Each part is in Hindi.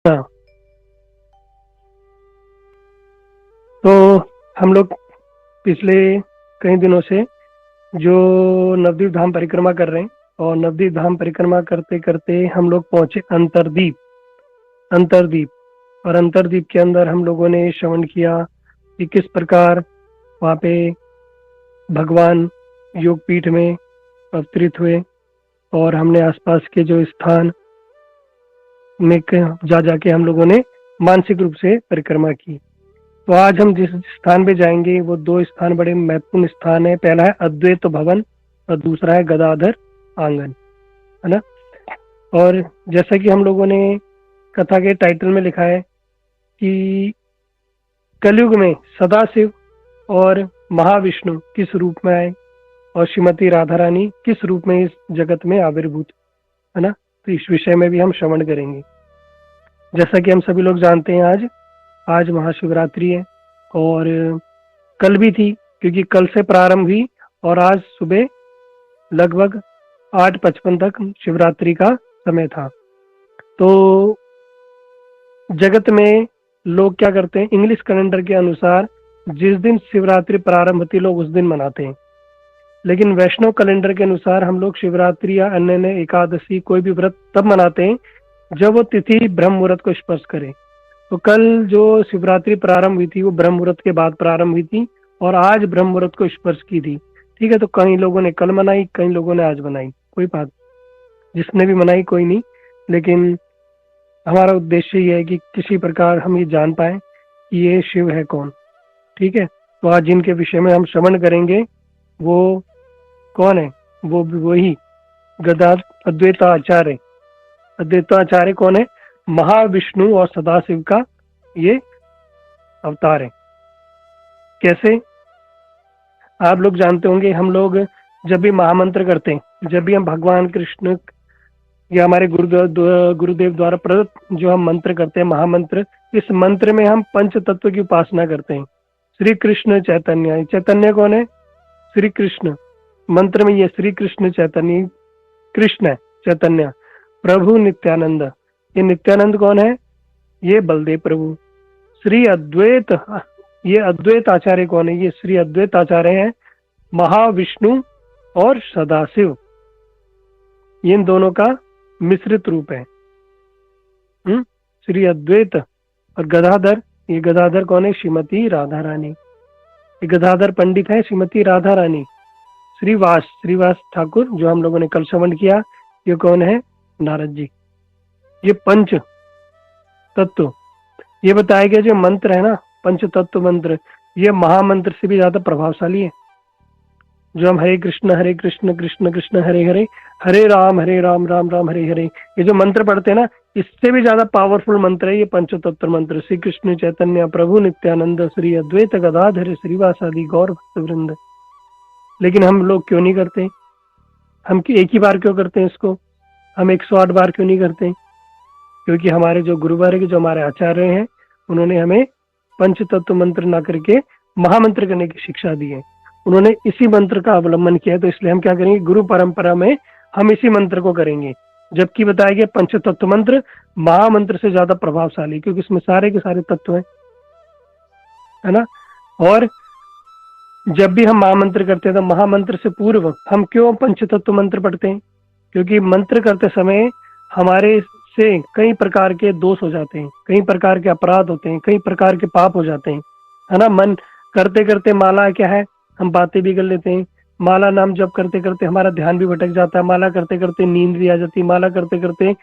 हाँ, तो हम लोग पिछले कई दिनों से जो नवद्वीप धाम परिक्रमा कर रहे हैं, और नवद्वीप धाम परिक्रमा करते करते हम लोग पहुंचे अंतरद्वीप। और अंतरद्वीप के अंदर हम लोगों ने श्रवण किया कि किस प्रकार वहाँ पे भगवान योगपीठ में अवतरित हुए, और हमने आसपास के जो स्थान में जा जाके हम लोगों ने मानसिक रूप से परिक्रमा की। तो आज हम जिस स्थान पे जाएंगे वो दो स्थान बड़े महत्वपूर्ण स्थान है। पहला है अद्वैत भवन और दूसरा है गदाधर आंगन, है ना। और जैसा कि हम लोगों ने कथा के टाइटल में लिखा है कि कलयुग में सदाशिव और महाविष्णु किस रूप में आए और श्रीमती राधा रानी किस रूप में इस जगत में आविर्भूत, है ना। तो इस विषय में भी हम श्रवण करेंगे। जैसा कि हम सभी लोग जानते हैं, आज महाशिवरात्रि है, और कल भी थी, क्योंकि कल से प्रारंभ हुई और आज सुबह लगभग 8:55 तक शिवरात्रि का समय था। तो जगत में लोग क्या करते हैं, इंग्लिश कैलेंडर के अनुसार जिस दिन शिवरात्रि प्रारंभ होती लोग उस दिन मनाते हैं, लेकिन वैष्णव कैलेंडर के अनुसार हम लोग शिवरात्रि या अन्य एकादशी कोई भी व्रत तब मनाते हैं जब वो तिथि ब्रह्म मुहूर्त को स्पर्श करे। तो कल जो शिवरात्रि प्रारंभ हुई थी वो ब्रह्म मुहूर्त के बाद प्रारंभ हुई थी और आज ब्रह्म मुहूर्त को स्पर्श की थी। ठीक है, तो कई लोगों ने कल मनाई, कई लोगों ने आज मनाई, कोई बात, जिसने भी मनाई कोई नहीं, लेकिन हमारा उद्देश्य ये है कि किसी प्रकार हम ये जान पाए कि ये शिव है कौन। ठीक है, तो आज जिनके विषय में हम श्रवण करेंगे वो कौन है, वो वही अद्वैताचार्य। अद्वैताचार्य कौन है? महाविष्णु और सदाशिव का ये अवतार है। कैसे? आप लोग जानते होंगे, हम लोग जब भी महामंत्र करते हैं, जब भी हम भगवान कृष्ण या हमारे गुरुदेव द्वारा प्रदत्त जो हम मंत्र करते हैं महामंत्र, इस मंत्र में हम पंच तत्व की उपासना करते हैं। श्री कृष्ण चैतन्य, चैतन्य कौन है? श्री कृष्ण। मंत्र में ये श्री कृष्ण चैतन्य, कृष्ण है चैतन्य। प्रभु नित्यानंद, ये नित्यानंद कौन है? ये बलदेव प्रभु। श्री अद्वैत, ये अद्वैत आचार्य कौन है? ये श्री अद्वैत आचार्य है महाविष्णु और सदाशिव, इन दोनों का मिश्रित रूप है। श्री अद्वैत। और गदाधर, ये गदाधर कौन है? श्रीमती राधा रानी। ये गदाधर पंडित है श्रीमती राधा रानी। श्रीवास ठाकुर जो हम लोगों ने कल श्रवण किया, ये कौन है? नारद जी। ये पंच तत्व, ये बताया गया जो मंत्र है ना, पंच तत्व मंत्र, ये महामंत्र से भी ज्यादा प्रभावशाली है। जो हम हरे कृष्ण कृष्ण कृष्ण हरे हरे, हरे राम राम राम हरे हरे, ये जो मंत्र पढ़ते हैं ना, इससे भी ज्यादा पावरफुल मंत्र है ये पंचतत्व मंत्र। श्री कृष्ण चैतन्य प्रभु नित्यानंद श्री अद्वैत गदाधर श्रीवासादि गौर भक्त वृंद। लेकिन हम लोग क्यों नहीं करते? हम एक ही बार क्यों करते हैं इसको? हम 108 बार क्यों नहीं करते? क्योंकि हमारे जो गुरुवर्ग, जो हमारे आचार्य हैं, उन्होंने हमें पंचतत्व मंत्र ना करके महामंत्र करने की शिक्षा दी है। उन्होंने इसी मंत्र का अवलंबन किया है, तो इसलिए हम क्या करेंगे, गुरु परंपरा में हम इसी मंत्र को करेंगे। जबकि बताया गया पंचतत्व मंत्र महामंत्र से ज्यादा प्रभावशाली, क्योंकि इसमें सारे के सारे तत्व हैं, है ना। और जब भी हम महामंत्र करते हैं तो महामंत्र से पूर्व हम क्यों पंचतत्व मंत्र पढ़ते हैं? क्योंकि मंत्र करते समय हमारे से कई प्रकार के दोष हो जाते हैं, कई प्रकार के अपराध होते हैं, कई प्रकार के पाप हो जाते हैं, है ना। मन करते करते माला क्या है, हम बातें भी कर लेते हैं, माला नाम जप करते करते हमारा ध्यान भी भटक जाता है, माला करते करते नींद भी आ जाती है, माला करते करते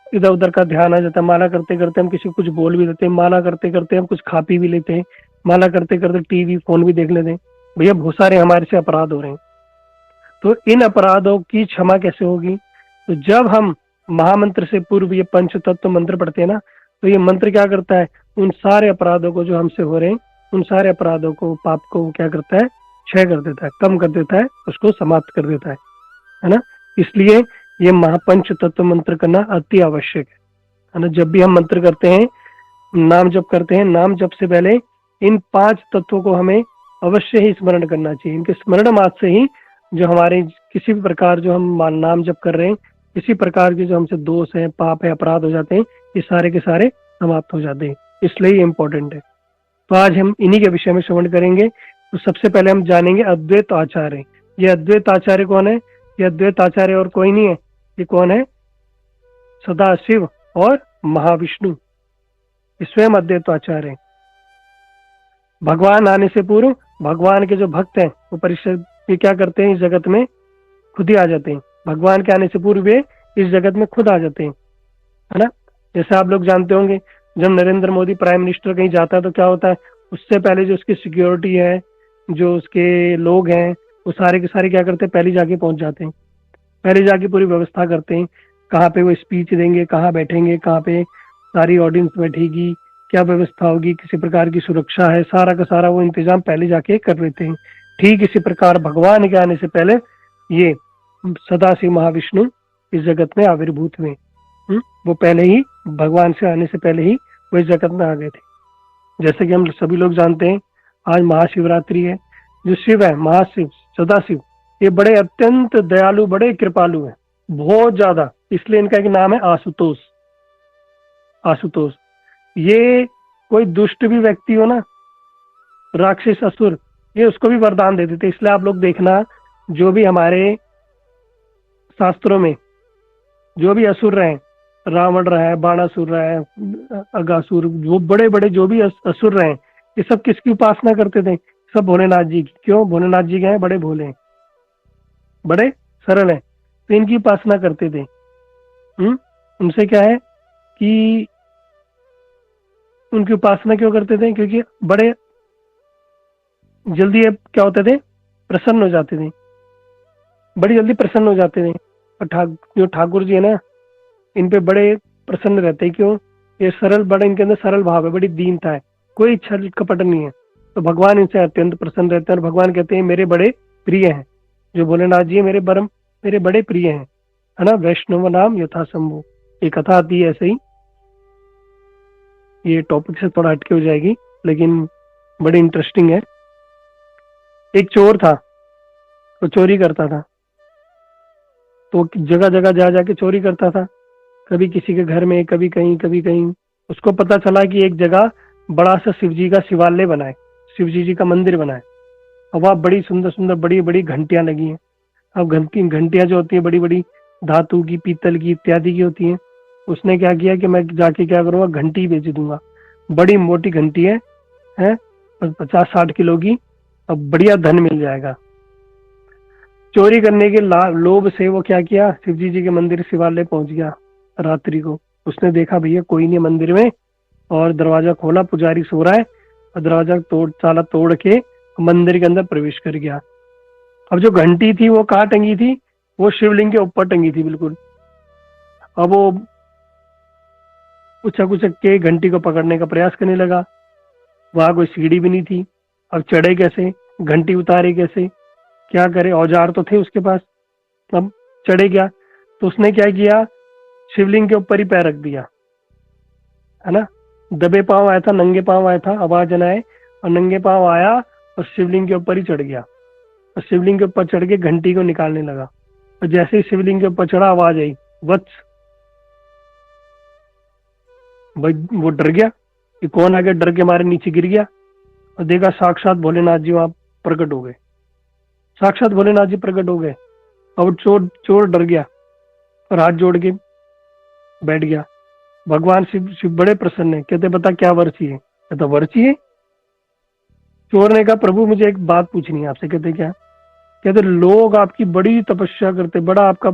इधर उधर का ध्यान आ जाता है, माला करते करते हम किसी को कुछ बोल भी देते हैं, माला करते करते हम कुछ खा पी भी लेते हैं, माला करते करते टीवी फोन भी देख लेते हैं। भैया बहुत सारे हमारे से अपराध हो रहे हैं। तो इन अपराधों की क्षमा कैसे होगी? तो जब हम महामंत्र से पूर्व ये पंच तत्व मंत्र पढ़ते हैं ना, तो ये मंत्र क्या करता है, उन सारे अपराधों को जो हमसे हो रहे हैं, उन सारे अपराधों को, पाप को क्या करता है, क्षय कर देता है, कम कर देता है, उसको समाप्त कर देता है ना। इसलिए ये महापंच तत्व मंत्र करना अति आवश्यक है ना। जब भी हम मंत्र करते हैं, नाम जप करते हैं, नाम जप से पहले इन 5 तत्वों को हमें अवश्य ही स्मरण करना चाहिए। इनके स्मरण मात्र से ही जो हमारे किसी भी प्रकार जो हम नाम जप कर रहे हैं, किसी प्रकार के जो हमसे दोष है, पाप है, अपराध हो जाते हैं, ये सारे के सारे समाप्त हो जाते हैं, इसलिए ये इंपॉर्टेंट है। तो आज हम इन्हीं के विषय में श्रवण करेंगे। तो सबसे पहले हम जानेंगे अद्वैत आचार्य। ये अद्वैत आचार्य कौन है? ये अद्वैत आचार्य और कोई नहीं है, ये कौन है? सदाशिव और महाविष्णु, ये स्वयं अद्वैत आचार्य है। भगवान आने से पूर्व भगवान के जो भक्त हैं वो परिषद ये क्या करते हैं, इस जगत में खुद ही आ जाते हैं। भगवान के आने से पूर्व वे इस जगत में खुद आ जाते हैं, है ना। जैसे आप लोग जानते होंगे, जब नरेंद्र मोदी प्राइम मिनिस्टर कहीं जाता है तो क्या होता है, उससे पहले जो उसकी सिक्योरिटी है, जो उसके लोग हैं, वो सारे के सारे क्या करते हैं, पहले जाके पहुंच जाते हैं, पहले जाके पूरी व्यवस्था करते हैं, कहाँ पे वो स्पीच देंगे, कहाँ बैठेंगे, कहाँ पे सारी ऑडियंस बैठेगी, क्या व्यवस्था होगी, किसी प्रकार की सुरक्षा है, सारा का सारा वो इंतजाम पहले जाके कर लेते हैं। ठीक इसी प्रकार भगवान के आने से पहले ये सदाशिव महाविष्णु इस जगत में आविर्भूत हुए। वो पहले ही, भगवान से आने से पहले ही वो इस जगत में आ गए थे। जैसे कि हम सभी लोग जानते हैं, आज महाशिवरात्रि है। जो शिव है, महाशिव सदाशिव, ये बड़े अत्यंत दयालु, बड़े कृपालु हैं, बहुत ज्यादा। इसलिए इनका एक नाम है आशुतोष। आशुतोष, ये कोई दुष्ट भी व्यक्ति हो ना, राक्षस असुर, ये उसको भी वरदान दे देते। इसलिए आप लोग देखना, जो भी हमारे शास्त्रों में जो भी असुर रहे, रावण रहा है, बाणासुर रहा है, अगासुर, वो बड़े बड़े जो भी असुर रहे, ये सब किसकी उपासना करते थे? सब भोलेनाथ जी की। क्यों? भोलेनाथ जी के हैं, बड़े भोले हैं, बड़े सरल हैं, तो इनकी उपासना करते थे। उनसे क्या है कि उनकी उपासना क्यों करते थे? क्योंकि बड़े जल्दी क्या होते थे, प्रसन्न हो जाते थे, बड़ी जल्दी प्रसन्न हो जाते थे। और जो ठाकुर जी है ना, इन पे बड़े प्रसन्न रहते हैं। क्यों? ये सरल, बड़े इनके अंदर सरल भाव है, बड़ी दीनता है, कोई छल कपट नहीं है। तो भगवान इनसे अत्यंत प्रसन्न रहते हैं और भगवान कहते हैं मेरे बड़े प्रिय हैं। जो भोलेनाथ जी मेरे बड़े प्रिय हैं, है ना। वैष्णव नाम यथा शंभु, ये कथा आती है ऐसे ही, ये टॉपिक से थोड़ा हटके हो जाएगी लेकिन बड़ी इंटरेस्टिंग है। एक चोर था, तो चोरी करता था, तो जगह जगह जा जाके चोरी करता था, कभी किसी के घर में, कभी कहीं, कभी कहीं। उसको पता चला कि एक जगह बड़ा सा शिव जी का शिवालय बना है, शिव जी का मंदिर बना है, और वहाँ बड़ी सुंदर सुंदर बड़ी बड़ी घंटियां लगी हैं। अब घंटियां जो होती है बड़ी बड़ी धातु की, पीतल की इत्यादि की होती हैं। उसने क्या किया कि मैं जाके क्या करूंगा, घंटी बेच दूंगा। बड़ी मोटी घंटी है 50-60 किलो की, अब बढ़िया धन मिल जाएगा। चोरी करने के लोभ से वो क्या किया, शिव जी के मंदिर शिवालय पहुंच गया रात्रि को। उसने देखा भैया कोई नहीं मंदिर में, और दरवाजा खोला, पुजारी सो रहा है, और दरवाजा ताला तोड़ के मंदिर के अंदर प्रवेश कर गया। अब जो घंटी थी वो कहाँ टंगी थी? वो शिवलिंग के ऊपर टंगी थी बिल्कुल। अब वो उछक उछक के घंटी को पकड़ने का प्रयास करने लगा। वहां कोई सीढ़ी भी नहीं थी, अब चढ़े कैसे, घंटी उतारे कैसे, क्या करे, औजार तो थे उसके पास। अब चढ़े गया तो उसने क्या किया, शिवलिंग के ऊपर ही पैर रख दिया, है ना। दबे पांव आया था, नंगे पांव आया था, आवाज न आए, और नंगे पांव आया और शिवलिंग के ऊपर ही चढ़ गया, और शिवलिंग के ऊपर चढ़ के घंटी को निकालने लगा। और जैसे ही शिवलिंग के ऊपर चढ़ा, आवाज आई वत्स। वो डर गया कि कौन आ गया, डर के मारे नीचे गिर गया, और देखा साक्षात भोलेनाथ जी वहां प्रकट हो गए। साक्षात भोलेनाथ जी प्रकट हो गए। और चोर डर गया और हाथ जोड़ के बैठ गया। भगवान शिव बड़े प्रसन्न है, कहते बता क्या वर चाहिए? कहता वर चाहिए। चोर ने कहा प्रभु मुझे एक बात पूछनी है आपसे। कहते क्या? कहते लोग आपकी बड़ी तपस्या करते, बड़ा आपका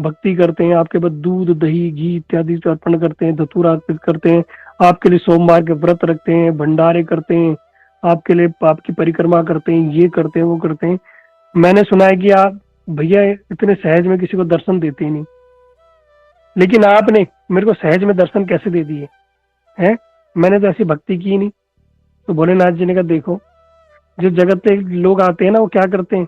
भक्ति करते हैं, आपके बाद दूध दही घी इत्यादि अर्पण करते हैं, धतूरा अर्पित करते हैं, आपके लिए सोमवार के व्रत रखते हैं, भंडारे करते हैं, आपके लिए आपकी परिक्रमा करते हैं, ये करते हैं वो करते हैं। मैंने सुना है कि आप भैया इतने सहज में किसी को दर्शन देते ही नहीं, लेकिन आपने मेरे को सहज में दर्शन कैसे दे दिए हैं? मैंने तो ऐसी भक्ति की नहीं। तो भोलेनाथ जी ने कहा देखो, जो जगत पे लोग आते हैं ना, वो क्या करते हैं,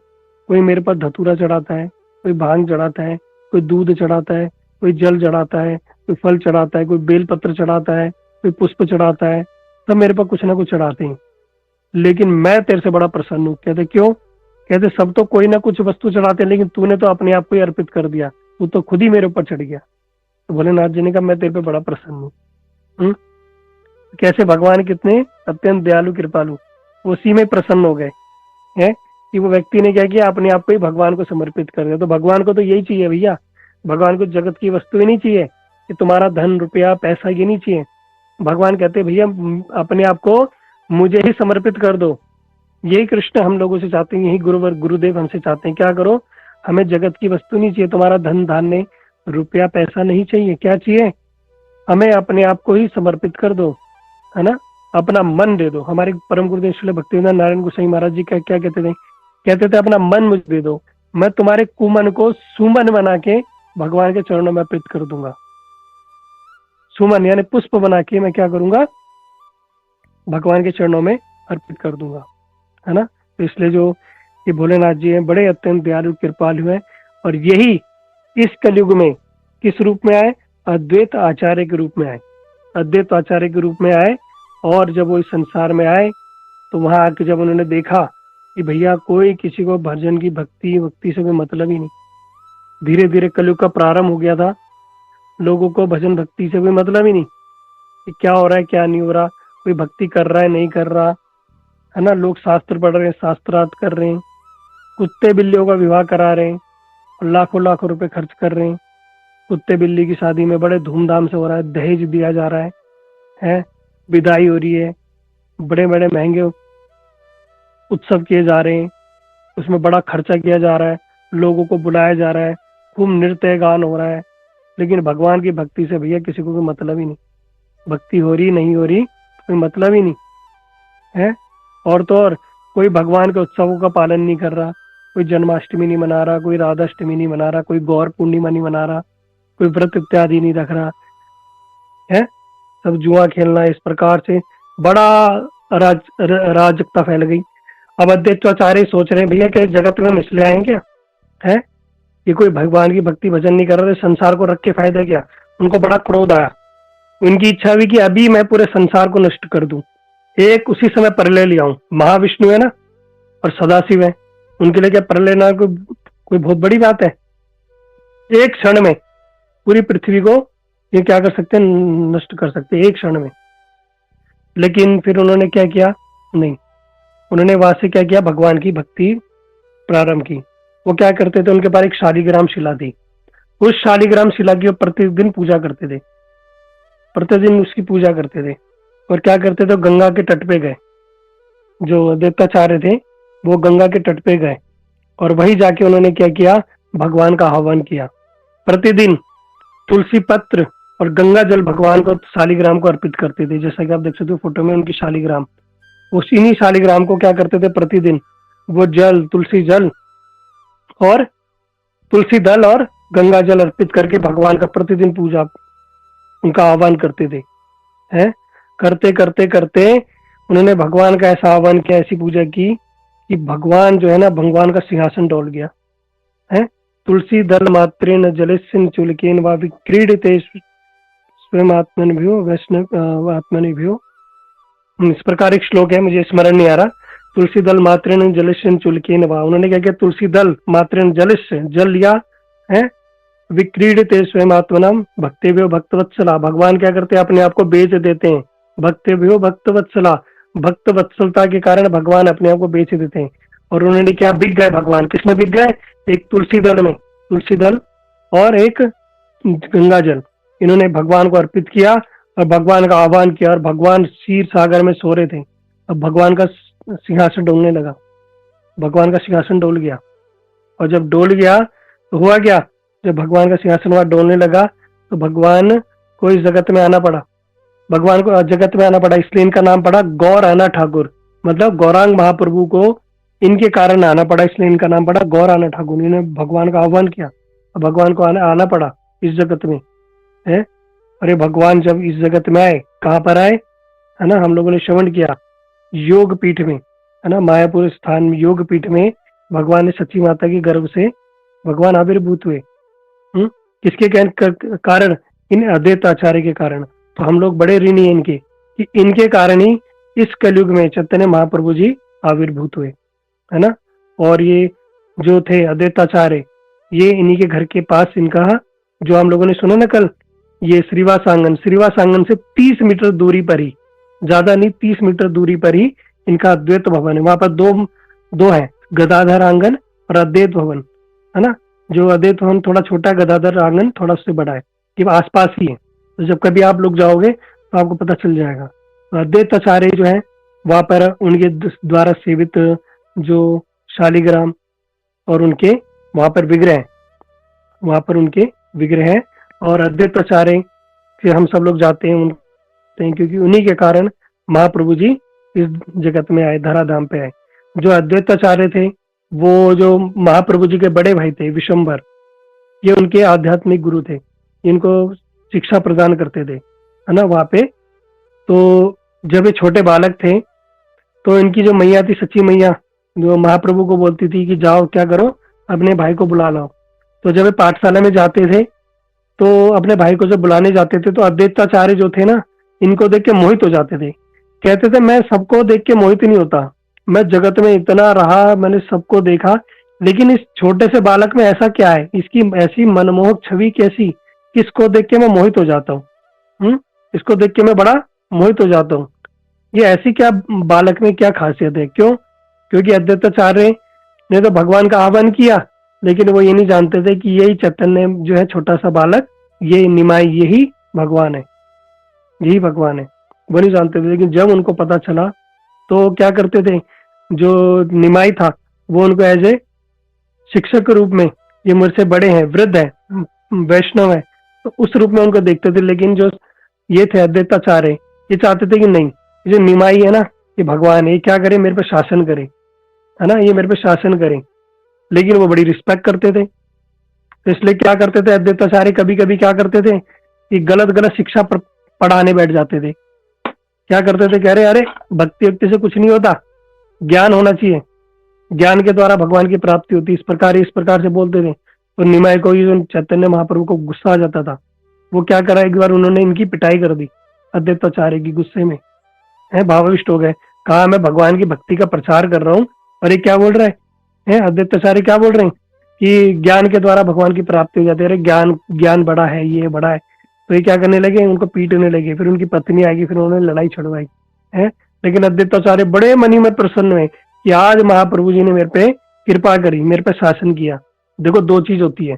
कोई मेरे पास धतूरा चढ़ाता है, कोई भांग चढ़ाता है, कोई दूध चढ़ाता है, कोई जल चढ़ाता है, कोई फल चढ़ाता है, कोई बेलपत्र चढ़ाता है, कोई पुष्प चढ़ाता है, सब मेरे पास कुछ ना कुछ चढ़ाते हैं, लेकिन मैं तेरे से बड़ा प्रसन्न हूँ। कहते क्यों? कहते सब तो कोई ना कुछ वस्तु चढ़ाते हैं, लेकिन तूने तो अपने आप को ही अर्पित कर दिया, तू तो खुद ही मेरे ऊपर चढ़ गया। तो भोलेनाथ जी ने कहा मैं तेरे पे बड़ा प्रसन्न हूँ। कैसे भगवान कितने अत्यंत दयालु कृपालु, उसी में प्रसन्न हो गए हैं कि वो व्यक्ति ने क्या किया, अपने आप को ही भगवान को समर्पित कर दिया। तो भगवान को तो यही चाहिए भैया, भगवान को जगत की वस्तु ही नहीं चाहिए कि तुम्हारा धन रुपया पैसा, ये नहीं चाहिए। भगवान कहते भैया अपने आप को मुझे ही समर्पित कर दो। यही कृष्ण हम लोगों से चाहते हैं, यही गुरुदेव हमसे चाहते हैं। क्या करो, हमें जगत की वस्तु नहीं चाहिए, तुम्हारा धन धान्य रुपया पैसा नहीं चाहिए। क्या चाहिए, हमें अपने आप को ही समर्पित कर दो, है ना, अपना मन दे दो। हमारे परम गुरुदेव श्रील भक्तिवेदांत नारायण गोसाई महाराज जी क्या कहते थे, अपना मन मुझे दे दो, मैं तुम्हारे कुमन को सुमन बना के भगवान के चरणों में अर्पित कर दूंगा। सुमन यानी पुष्प बना के मैं क्या करूंगा, भगवान के चरणों में अर्पित कर दूंगा, है ना। तो इसलिए जो ये भोलेनाथ जी हैं, बड़े अत्यंत दयालु कृपालु हैं, और यही इस कलयुग में किस रूप में आए, अद्वैत आचार्य के रूप में आए। अद्वैत आचार्य के रूप में आए, और जब वो इस संसार में आए तो वहां आके जब उन्होंने देखा कि भैया कोई किसी को भजन की भक्ति से कोई मतलब ही नहीं, धीरे धीरे कलयुग का प्रारंभ हो गया था, लोगों को भजन भक्ति से कोई मतलब ही नहीं कि क्या हो रहा है क्या नहीं हो रहा, कोई भक्ति कर रहा है नहीं कर रहा, है ना। लोग शास्त्र पढ़ रहे हैं, शास्त्रार्थ कर रहे हैं, कुत्ते बिल्लियों का विवाह करा रहे हैं और लाखों लाखों रुपए खर्च कर रहे हैं। कुत्ते बिल्ली की शादी में बड़े धूमधाम से हो रहा है, दहेज दिया जा रहा है, विदाई हो रही है, बड़े बड़े महंगे उत्सव किए जा रहे हैं, उसमें बड़ा खर्चा किया जा रहा है, लोगों को बुलाया जा रहा है, खूब नृत्य गान हो रहा है। लेकिन भगवान की भक्ति से भैया किसी को कोई मतलब ही नहीं, भक्ति हो रही नहीं हो रही कोई मतलब ही नहीं है। और तो और कोई भगवान के उत्सवों का पालन नहीं कर रहा, कोई जन्माष्टमी नहीं मना रहा, कोई राधाष्टमी नहीं मना रहा, कोई गौर पूर्णिमा नहीं मना रहा, कोई व्रत इत्यादि नहीं रख रहा है, सब जुआ खेलना। इस प्रकार से बड़ा अराजकता फैल गई। अब अद्वैताचार्य सोच रहे हैं भैया क्या जगत में मिसले आए क्या है, ये कोई भगवान की भक्ति भजन नहीं कर रहे, संसार को रख के फायदा क्या। उनको बड़ा क्रोध आया, उनकी इच्छा हुई कि अभी मैं पूरे संसार को नष्ट कर दूं, एक उसी समय प्रलय ले आऊं। महाविष्णु है ना और सदाशिव है, उनके लिए क्या प्रलय ना कोई बहुत बड़ी बात है। एक क्षण में पूरी पृथ्वी को ये क्या कर सकते हैं, नष्ट कर सकते हैं एक क्षण में। लेकिन फिर उन्होंने क्या किया, नहीं, उन्होंने वहां से क्या किया, भगवान की भक्ति प्रारंभ की। वो क्या करते थे, उनके पास एक शालिग्राम शिला थी, उस शालिग्राम शिला की वो प्रतिदिन पूजा करते थे, प्रतिदिन उसकी पूजा करते थे। और क्या करते थे, गंगा के तट पे गए, जो अद्वैताचार्य थे वो गंगा के तट पे गए और वही जाके उन्होंने क्या किया, भगवान का आह्वान किया। प्रतिदिन तुलसी पत्र और गंगा जल भगवान को शालिग्राम को अर्पित करते थे। जैसा कि आप देख सकते हो फोटो में उनकी शालिग्राम, उसी शालिग्राम को क्या करते थे, प्रतिदिन वो जल, तुलसी जल और तुलसी दल और गंगा जल अर्पित करके भगवान का प्रतिदिन पूजा, उनका आह्वान करते थे। हैं, करते करते करते उन्होंने भगवान का ऐसा आह्वान किया, ऐसी पूजा की कि भगवान जो है ना, भगवान का सिंहासन डोल गया है। तुलसी दल मात्रेन जलस्यन चुलकेन वा विक्रीडते स्वयं आत्मनिभ्यो वैष्णव आत्मनिभ्यो, इस प्रकार एक श्लोक है, मुझे स्मरण नहीं आ रहा। तुलसी दल मात्रेन जलस्यन चुलकेन वा, उन्होंने क्या किया, तुलसी दल मात्रेन जलस्य जल लिया है, विक्रीडते स्वयं आत्मनाम भक्तेभ्यो भक्तवत्सला, भगवान क्या करते हैं, अपने आप को बेच देते हैं। भक्तेभ्यो भक्तवत्सला, भक्त वत्सलता के कारण भगवान अपने आप को बेच देते हैं। और उन्होंने क्या, बिक गए भगवान, किसमें बिक गए, एक तुलसी दल में, तुलसी दल और एक गंगा जल, इन्होंने भगवान को अर्पित किया और भगवान का आह्वान किया। और भगवान क्षीर सागर में सो रहे थे, अब भगवान का सिंहासन डोलने लगा, भगवान का सिंहासन डोल गया। और जब डोल गया तो हुआ क्या, जब भगवान का सिंहासन वहां डोलने लगा तो भगवान को इस जगत में आना पड़ा, भगवान को जगत में आना पड़ा, इसलिए इनका नाम पड़ा गौर आना ठाकुर, मतलब गौरांग महाप्रभु को इनके कारण आना पड़ा, इसलिए इनका नाम पड़ा गौर आना ठाकुर। इन्होंने भगवान का आह्वान किया, भगवान को आना पड़ा इस जगत में है। अरे भगवान जब इस जगत में आए, कहाँ पर आए, है ना, हम लोगों ने श्रवण किया योग पीठ में, है ना, मायापुर स्थान में योग पीठ में भगवान ने सची माता के गर्भ से भगवान आविर्भूत हुए। किसके कारण, इन अद्वैताचार्य के कारण। तो हम लोग बड़े ऋणी हैं इनके, कि इनके कारण ही इस कलयुग में चैतन्य महाप्रभु जी आविर्भूत हुए, है ना। और ये जो थे अद्वैताचार्य, ये इन्हीं के घर के पास, इनका जो हम लोगों ने सुना ना कल, ये श्रीवास आंगन, श्रीवास आंगन से 30 मीटर दूरी पर ही ज्यादा नहीं, 30 मीटर दूरी पर ही इनका अद्वैत भवन है। वहां पर दो दो है, गदाधर आंगन और अद्वैत भवन, है ना। जो अद्वैत भवन थोड़ा छोटा, गदाधर आंगन थोड़ा उससे बड़ा है, ये आसपास ही है। तो जब कभी आप लोग जाओगे तो आपको पता चल जाएगा। तो अद्वैत आचार्य जो है वहां पर उनके द्वारा सेवित जो शालिग्राम और उनके वहां पर विग्रह है, वहां पर उनके विग्रह है। और अद्वैत आचार्य से हम सब लोग जाते हैं क्योंकि उन्हीं के कारण महाप्रभु जी इस जगत में आए, धराधाम पे आए। जो अद्वैताचार्य थे वो जो महाप्रभु जी के बड़े भाई थे विशंबर, ये उनके आध्यात्मिक गुरु थे, इनको शिक्षा प्रदान करते थे, है ना वहां पे। तो जब ये छोटे बालक थे तो इनकी जो मैया थी, सच्ची मैया, जो महाप्रभु को बोलती थी कि जाओ क्या करो, अपने भाई को बुला लाओ। तो जब ये पाठशाला में जाते थे तो अपने भाई को जब बुलाने जाते थे तो अद्वैताचार्य जो थे ना, इनको देख के मोहित हो जाते थे। कहते थे मैं सबको देख के मोहित नहीं होता, मैं जगत में इतना रहा, मैंने सबको देखा, लेकिन इस छोटे से बालक में ऐसा क्या है, इसकी ऐसी मनमोहक छवि कैसी, किसको देख के मैं मोहित हो जाता हूँ। इसको देख के मैं बड़ा मोहित हो जाता हूँ। ये ऐसी क्या बालक में क्या खासियत है, क्यों? क्योंकि अद्वैताचार्य ने तो भगवान का आह्वान किया, लेकिन वो ये नहीं जानते थे कि यही चैतन्य जो है छोटा सा बालक, ये निमाई, यही भगवान है, यही भगवान है। वो नहीं जानते थे। लेकिन जब उनको पता चला तो क्या करते थे, जो निमाई था वो उनको एज ए शिक्षक के रूप में, ये मुझसे बड़े हैं, वृद्ध है, वैष्णव है, तो उस रूप में उनको देखते थे। लेकिन जो ये थे अद्वैताचार्य, ये चाहते थे कि नहीं, ये जो निमाई है ना, ये भगवान है, ये क्या करे, मेरे पे शासन करे, है ना, ये मेरे पे शासन करे। लेकिन वो बड़ी रिस्पेक्ट करते थे। तो इसलिए क्या करते थे अद्वैताचार्य, कभी कभी क्या करते थे कि गलत गलत शिक्षा पढ़ाने बैठ जाते थे। क्या करते थे, कह रहे अरे भक्ति भक्ति से कुछ नहीं होता, ज्ञान होना चाहिए, ज्ञान के द्वारा भगवान की प्राप्ति होती, इस प्रकार से बोलते थे। तो निमाय को, ये जो चैतन्य महाप्रभु को गुस्सा आ जाता था। वो क्या करा, एक बार उन्होंने इनकी पिटाई कर दी अद्वैताचार्य की, गुस्से में है, भावाविष्ट हो गए। कहा मैं भगवान की भक्ति का प्रचार कर रहा हूँ और ये क्या बोल रहा है, अद्वैताचार्य क्या बोल रहे हैं कि ज्ञान के द्वारा भगवान की प्राप्ति हो जाती है, अरे ज्ञान ज्ञान बड़ा है, ये बड़ा है। तो ये क्या करने लगे, उनको पीटने लगे। फिर उनकी पत्नी आएगी, फिर उन्होंने लड़ाई छुड़वाई है। लेकिन अद्वैताचार्य बड़े मनी में प्रसन्न हुए कि आज महाप्रभु जी ने मेरे पे कृपा करी, मेरे पे शासन किया। देखो दो चीज होती है,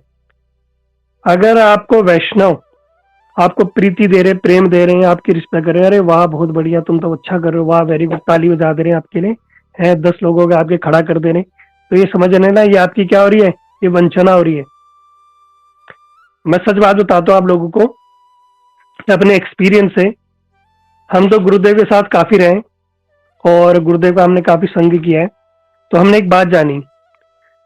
अगर आपको वैष्णव आपको प्रीति दे रहे, प्रेम दे रहे हैं, आपकी रिस्पेक्ट कर रहे हैं, अरे वाह बहुत बढ़िया, तुम तो अच्छा कर रहे हो, वाह वेरी गुड, ताली बजा दे रहे हैं आपके लिए, है 10 लोगों को आपके खड़ा कर दे रहे हैं, तो ये समझने ना, ये आपकी क्या हो रही है, ये वंचना हो रही है। मैं सच बात बताता हूँ आप लोगों को अपने एक्सपीरियंस से। हम तो गुरुदेव के साथ काफी रहे और गुरुदेव का हमने काफी संग किया है। तो हमने एक बात जानी,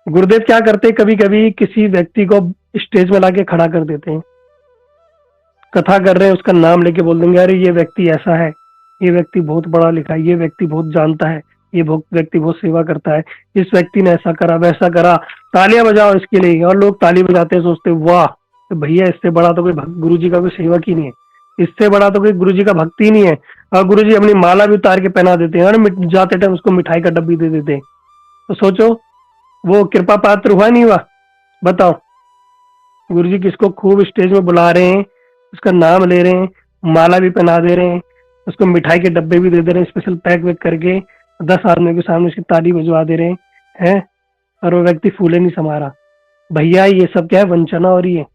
गुरुदेव क्या करते, कभी कभी किसी व्यक्ति को स्टेज में लाके खड़ा कर देते हैं, कथा कर रहे हैं, उसका नाम लेके बोल देंगे अरे ये व्यक्ति ऐसा है, ये व्यक्ति बहुत पढ़ा लिखा है, ये व्यक्ति बहुत जानता है, ये व्यक्ति बहुत सेवा करता है, इस व्यक्ति ने ऐसा करा वैसा करा, तालियां बजाओ इसके लिए। और लोग ताली बजाते हैं, सोचते वाह, तो भैया इससे बड़ा तो कोई गुरु जी का कोई सेवक ही नहीं है, इससे बड़ा तो कोई गुरु जी का भक्ति ही नहीं है। और गुरु जी अपनी माला भी उतार के पहना देते हैं और जाते टाइम उसको मिठाई का डब्बी दे देते हैं। तो सोचो वो कृपा पात्र हुआ नहीं हुआ, बताओ। गुरु जी किसको खूब स्टेज में बुला रहे हैं, उसका नाम ले रहे हैं, माला भी पहना दे रहे हैं, उसको मिठाई के डब्बे भी दे दे रहे हैं, स्पेशल पैक वैक करके 10 आदमी के सामने उसकी ताली बजवा दे रहे हैं, और वो व्यक्ति फूले नहीं समा रहा। भैया ये सब क्या है, वंचना हो रही है।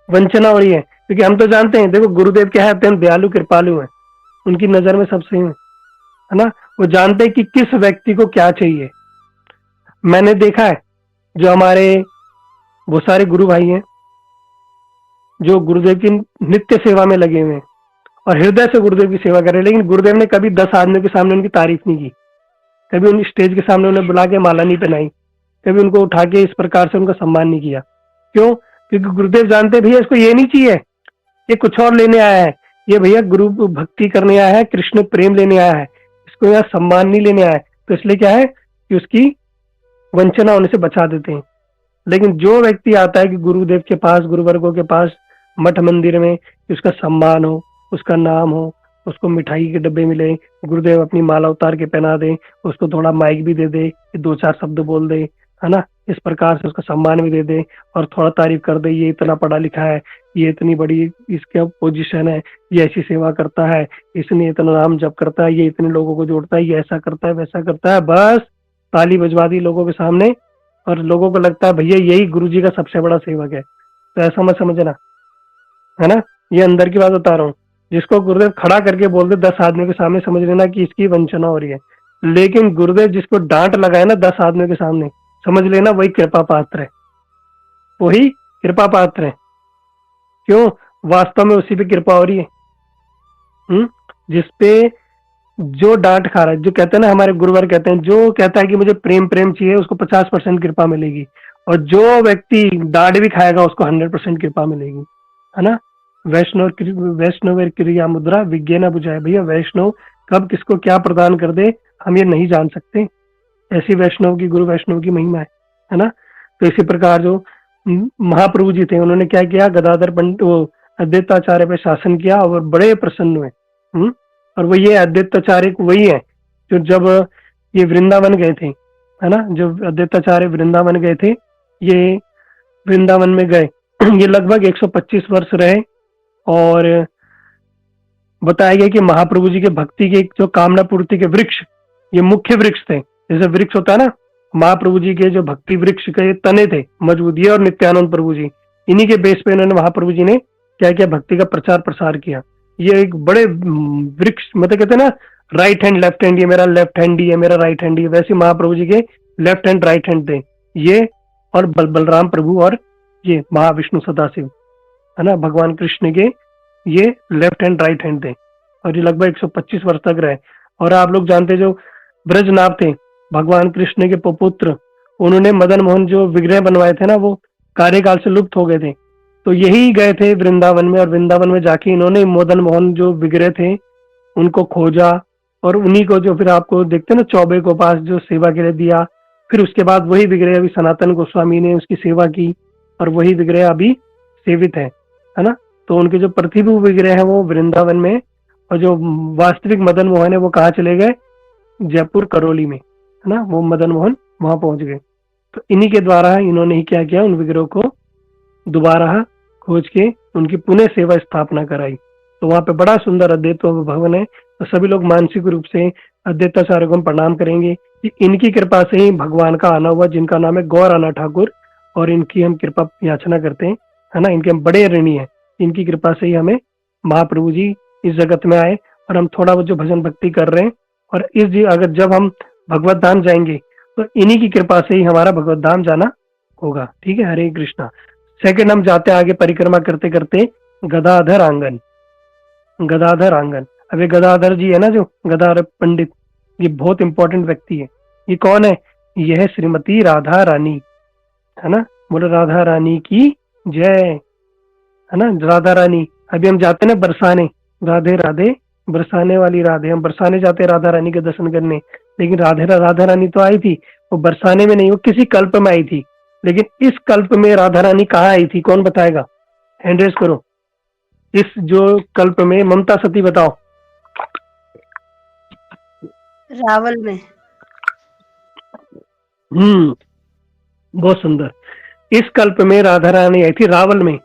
वंचना हो रही है, क्योंकि हम तो जानते हैं, देखो गुरुदेव क्या है, अत्यंत दयालु कृपालु है, उनकी नजर में सब सेम है ना। वो जानते हैं कि किस व्यक्ति को क्या चाहिए। मैंने देखा है जो हमारे वो सारे गुरु भाई हैं जो गुरुदेव की नित्य सेवा में लगे हुए हैं और हृदय से गुरुदेव की सेवा कर रहे हैं, लेकिन गुरुदेव ने कभी 10 आदमियों के सामने उनकी तारीफ नहीं की, कभी उन स्टेज के सामने उन्हें बुला के माला नहीं पहनाई, कभी उनको उठा के इस प्रकार से उनका सम्मान नहीं किया। क्यों? क्योंकि गुरुदेव जानते भैया इसको ये नहीं चाहिए, ये कुछ और लेने आया है, ये भैया गुरु भक्ति करने आया है, कृष्ण प्रेम लेने आया है, इसको यहाँ सम्मान नहीं लेने आया है। तो इसलिए क्या है कि उसकी वंचना होने से बचा देते हैं। लेकिन जो व्यक्ति आता है कि गुरुदेव के पास, गुरुवर्गों के पास, मठ मंदिर में, उसका सम्मान हो, उसका नाम हो, उसको मिठाई के डब्बे मिले, गुरुदेव अपनी माला उतार के पहना दे, उसको थोड़ा माइक भी दे दे, 2-4 शब्द बोल दे, है ना, इस प्रकार से उसका सम्मान भी दे दे और थोड़ा तारीफ कर दे, ये इतना पढ़ा लिखा है, ये इतनी बड़ी इसका पोजीशन है, ये ऐसी सेवा करता है, इसने इतना नाम जप करता है, ये इतने लोगों को जोड़ता है, ये ऐसा करता है वैसा करता है, बस ताली बजवा दी लोगों के सामने और लोगों को लगता है भैया यही गुरु जी का सबसे बड़ा सेवक है। तो ऐसा मत समझना, है ना, ये अंदर की बात बता रहा हूँ। जिसको गुरुदेव खड़ा करके बोल दे 10 आदमियों के सामने, समझ लेना कि इसकी वंचना हो रही है। लेकिन गुरुदेव जिसको डांट लगाए ना 10 आदमियों के सामने, समझ लेना वही कृपा पात्र है, वही कृपा पात्र है। क्यों? वास्तव में उसी पे कृपा हो रही है। जिसपे जो डांट खा रहा है, जो कहते हैं ना हमारे गुरुवर कहते हैं, जो कहता है कि मुझे प्रेम प्रेम चाहिए उसको 50% कृपा मिलेगी, और जो व्यक्ति डांट भी खाएगा उसको 100% कृपा मिलेगी, है ना। वैष्णव क्रिया मुद्रा विज्ञा न बुझाए। भैया वैष्णव कब किसको क्या प्रदान कर दे हम ये नहीं जान सकते, ऐसी वैष्णव की, गुरु वैष्णव की महिमा है ना। तो इसी प्रकार जो महाप्रभु जी थे उन्होंने क्या किया, गदाधर पंडित वो अद्वैताचार्य पे शासन किया और बड़े प्रसन्न हुए। और वो ये अद्वैताचार्य वही है जो जब ये वृंदावन गए थे, है ना, जब अद्वैताचार्य वृंदावन गए थे, ये वृंदावन में गए ये लगभग 125 वर्ष रहे और बताया गया कि महाप्रभु जी के भक्ति के जो कामना पूर्ति के वृक्ष, ये मुख्य वृक्ष थे। जैसे वृक्ष होता है ना, महाप्रभु जी के जो भक्ति वृक्ष के तने थे मजबूत, ये और नित्यानंद प्रभु जी, इन्हीं के बेस पे इन्होंने महाप्रभु जी ने क्या किया, भक्ति का प्रचार प्रसार किया। ये एक बड़े वृक्ष, मतलब कहते हैं ना राइट हैंड लेफ्ट हैंड, ये मेरा लेफ्ट हैंड ही है, मेरा राइट हैंड ही है, वैसे महाप्रभु जी के लेफ्ट हैंड राइट हैंड थे ये, और बलराम प्रभु और ये महाविष्णु सदाशिव, है ना, भगवान कृष्ण के ये लेफ्ट हैंड राइट हैंड थे। और ये लगभग 125 वर्ष तक रहे। और आप लोग जानते जो ब्रजनाभ थे भगवान कृष्ण के पुत्र, उन्होंने मदन मोहन जो विग्रह बनवाए थे ना, वो कार्यकाल से लुप्त हो गए थे, तो यही गए थे वृंदावन में, और वृंदावन में जाके इन्होंने मदन मोहन जो विग्रह थे उनको खोजा, और उन्हीं को जो फिर आपको देखते ना चौबे को पास जो सेवा के लिए दिया, फिर उसके बाद वही विग्रह अभी सनातन गोस्वामी ने उसकी सेवा की और वही विग्रह अभी सेवित है ना। तो उनके जो प्रतिभू विग्रह है वो वृंदावन में, और जो वास्तविक मदन मोहन है वो कहाँ चले गए, जयपुर करौली में, है ना, वो मदन मोहन वहां पहुंच गए। तो इन्हीं के द्वारा इन्होंने ही क्या किया, उन विग्रह को दोबारा खोज के उनकी पुनः सेवा स्थापना कराई। तो वहां पे बड़ा सुंदर अद्वैत भवन है। तो सभी लोग मानसिक रूप से अद्वैताचार्य को प्रणाम करेंगे कि इनकी कृपा से ही भगवान का आना हुआ, जिनका नाम है गौर आना ठाकुर, और इनकी हम कृपा याचना करते हैं, है ना, इनके हम बड़े ऋणी हैं। इनकी कृपा से ही हमें महाप्रभु जी इस जगत में आए, और हम थोड़ा बहुत जो भजन भक्ति कर रहे हैं, और अगर जब हम भगवत धाम जाएंगे तो इन्हीं की कृपा से ही हमारा भगवत धाम जाना होगा। ठीक है, हरे कृष्णा। सेकंड हम जाते हैं आगे परिक्रमा करते करते गदाधर आंगन। गदाधर आंगन, अब ये गदाधर जी है ना, जो गदाधर पंडित, ये बहुत इंपॉर्टेंट व्यक्ति है। ये कौन है? यह है श्रीमती राधा रानी, है ना, बोलो राधा रानी की जय, है ना, राधा रानी। अभी हम जाते हैं ना बरसाने, राधे राधे, बरसाने वाली राधे, हम बरसाने जाते हैं राधा रानी के दर्शन करने। लेकिन राधा रानी तो आई थी, वो बरसाने में नहीं, वो किसी कल्प में आई थी। लेकिन इस कल्प में राधा रानी कहाँ आई थी, कौन बताएगा? हैंड रेज करो। इस जो कल्प में, ममता सती बताओ। रावल में। बहुत सुंदर। इस कल्प में राधा रानी आई थी रावल में।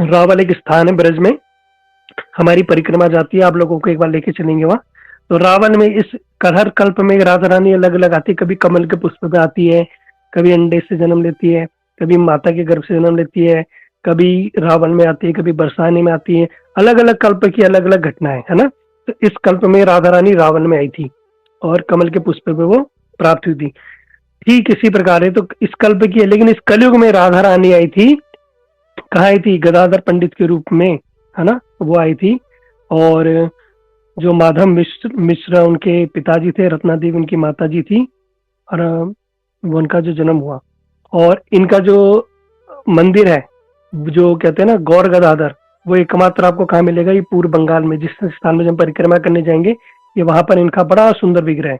रावल एक स्थान है ब्रज में, हमारी परिक्रमा जाती है, आप लोगों को एक बार लेके चलेंगे वहां। तो रावण में इस हर कल्प में राधा रानी अलग अलग आती है। कभी कमल के पुष्प पे आती है, कभी अंडे से जन्म लेती है, कभी माता के गर्भ से जन्म लेती है, कभी रावण में आती है, कभी बरसाने में आती है। अलग अलग कल्प की अलग अलग घटनाएं, है ना। तो इस कल्प में राधा रानी रावण में आई थी और कमल के पुष्प पे वो प्राप्त हुई थी। ठीक इसी प्रकार है तो इस कल्प की है। लेकिन इस कलयुग में राधा रानी आई थी, कहाँ आई थी? गदाधर पंडित के रूप में, है ना, वो आई थी। और जो माधव मिश्र उनके पिताजी थे, रत्ना देवी उनकी माता जी थी, और वो उनका जो जन्म हुआ। और इनका जो मंदिर है, जो कहते हैं ना गौर गदाधर, वो एकमात्र आपको कहाँ मिलेगा? ये पूर्व बंगाल में, जिस स्थान में हम परिक्रमा करने जाएंगे, ये वहां पर इनका बड़ा सुंदर विग्रह है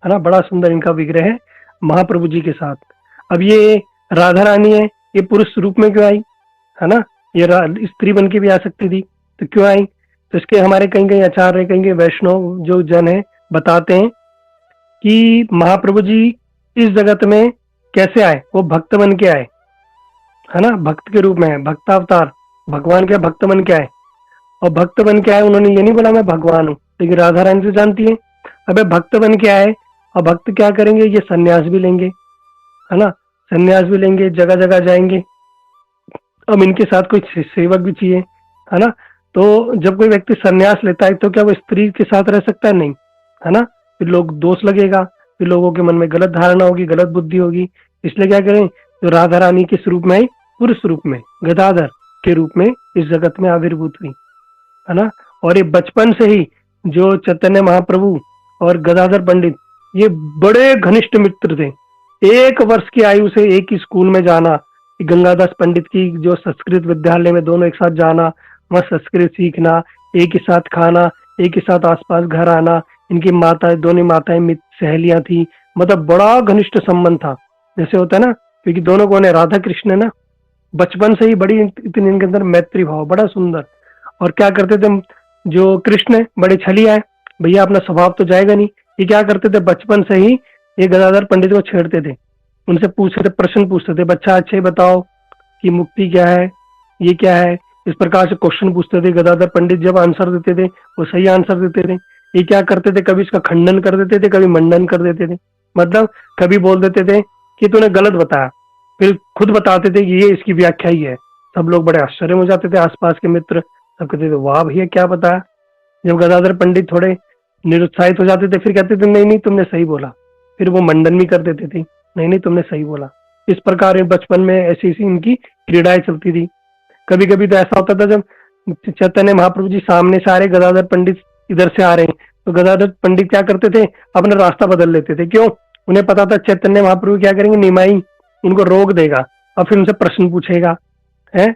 ना, बड़ा सुंदर इनका विग्रह है महाप्रभु जी के साथ। अब ये राधा रानी है, ये पुरुष रूप में क्यों आई, है ना? ये स्त्री बन के भी आ सकती थी, तो क्यों आई? तो इसके हमारे कहीं कहीं आचार्य, कहीं वैष्णव जो जन है बताते हैं कि महाप्रभु जी इस जगत में कैसे आए? वो भक्त बन के आए, है ना, भक्त के रूप में है, भक्तावतार, भगवान के भक्त बन के आए। और भक्त बन के आए, उन्होंने ये नहीं बोला मैं भगवान हूँ, लेकिन राधा रानी तो जानती है। अबे भक्त बन के आए, और भक्त क्या करेंगे? ये सन्यास भी लेंगे, है ना, सन्यास भी लेंगे, जगह जगह जाएंगे। अब इनके साथ कोई सेवक भी चाहिए, है ना। तो जब कोई व्यक्ति सन्यास लेता है तो क्या वो स्त्री के साथ रह सकता है? नहीं, है ना। फिर लोग दोष लगेगा, फिर लोगों के मन में गलत धारणा होगी, गलत बुद्धि होगी। इसलिए क्या करें? जो राधा रानी किस रूप में आई? पुरुष रूप में, गदाधर के रूप में इस जगत में आविर्भूत हुई, है ना। और ये बचपन से ही जो चैतन्य महाप्रभु और गदाधर पंडित, ये बड़े घनिष्ठ मित्र थे। 1 वर्ष की आयु से एक ही स्कूल में जाना, गंगादास पंडित की जो संस्कृत विद्यालय में, दोनों एक साथ जाना, वहां संस्कृत सीखना, एक ही साथ खाना, एक ही साथ आसपास घर आना। इनकी माता, दोनों माताएं मित्र सहेलियां थी, मतलब बड़ा घनिष्ठ संबंध था, जैसे होता है ना, क्योंकि दोनों कौन है? राधा कृष्ण है ना। बचपन से ही बड़ी इतनी इनके अंदर मैत्री भाव, बड़ा सुंदर। और क्या करते थे? जो कृष्ण है बड़े छलिया है, भैया अपना स्वभाव तो जाएगा नहीं। ये क्या करते थे? बचपन से ही ये गदाधर पंडित को छेड़ते थे, उनसे पूछते थे, प्रश्न पूछते थे, बच्चा अच्छे बताओ कि मुक्ति क्या है, ये क्या है, इस प्रकार से क्वेश्चन पूछते थे। गदाधर पंडित जब आंसर देते थे वो सही आंसर देते थे। ये क्या करते थे? कभी इसका खंडन कर देते थे, कभी मंडन कर देते थे। मतलब कभी बोल देते थे कि तूने गलत बताया, फिर खुद बताते थे कि ये इसकी व्याख्या ही है। सब लोग बड़े आश्चर्य हो जाते थे, आसपास के मित्र सब कहते थे वाह भैया क्या बताया। जब गदाधर पंडित थोड़े निरुत्साहित हो जाते थे, फिर कहते थे नहीं नहीं तुमने सही बोला। फिर वो मंडन भी कर देते थे, नहीं नहीं तुमने सही बोला। इस प्रकार बचपन में ऐसी ऐसी इनकी क्रीड़ाएं चलती थी। कभी कभी तो ऐसा होता था जब चैतन्य महाप्रभु जी सामने से आ रहे, गदाधर पंडित इधर से आ रहे हैं, तो गदाधर पंडित क्या करते थे? अपना रास्ता बदल लेते थे। क्यों? उन्हें पता था चैतन्य महाप्रभु क्या करेंगे? निमाई उनको रोक देगा और फिर उनसे प्रश्न पूछेगा। है,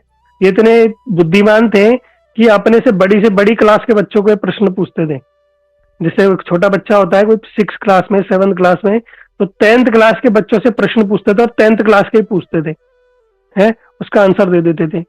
ये इतने बुद्धिमान थे कि अपने से बड़ी क्लास के बच्चों को प्रश्न पूछते थे। जैसे एक छोटा बच्चा होता है कोई 6 क्लास में, 7 क्लास में, तो 10th क्लास के बच्चों से प्रश्न पूछते थे और 10th क्लास के ही पूछते थे, है, उसका आंसर दे देते थे।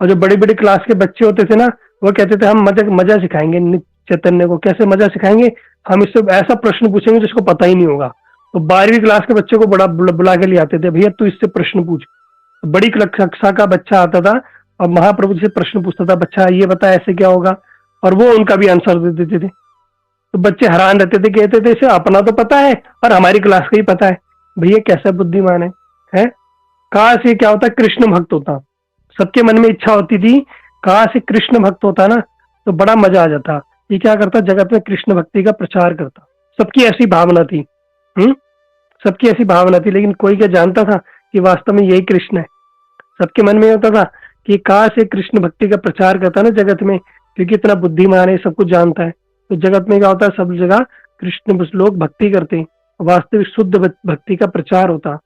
और जो बड़ी बड़ी क्लास के बच्चे होते थे ना, वो कहते थे हम मजा मजा सिखाएंगे चैतन्य को। कैसे मजा सिखाएंगे? हम इससे ऐसा प्रश्न पूछेंगे जिसको पता ही नहीं होगा। तो 12वीं क्लास के बच्चे को बड़ा बुला के ले आते थे, भैया तू इससे प्रश्न पूछ। तो बड़ी कक्षा का बच्चा आता था और महाप्रभु जी से प्रश्न पूछता था, बच्चा ये बता ऐसे क्या होगा, और वो उनका भी आंसर दे देते थे। तो बच्चे हैरान रहते थे, कहते थे इसे अपना तो पता है और हमारी क्लास का ही पता है। भैया कैसा बुद्धिमान है? काश ये क्या होता, कृष्ण भक्त होता। सबके मन में इच्छा होती थी काश ये कृष्ण भक्त होता ना, तो बड़ा मजा आ जाता। ये क्या करता? जगत में कृष्ण भक्ति का प्रचार करता। सबकी ऐसी भावना थी, सबकी ऐसी भावना थी, लेकिन कोई क्या जानता था कि वास्तव में यही कृष्ण है। सबके मन में होता था कि काश ये कृष्ण भक्ति का प्रचार करता ना जगत में, क्योंकि इतना बुद्धिमान है, सब कुछ जानता है। तो जगत में क्या होता है? सब जगह कृष्ण लोग भक्ति करते हैं, वास्तविक शुद्ध भक्ति का प्रचार होता।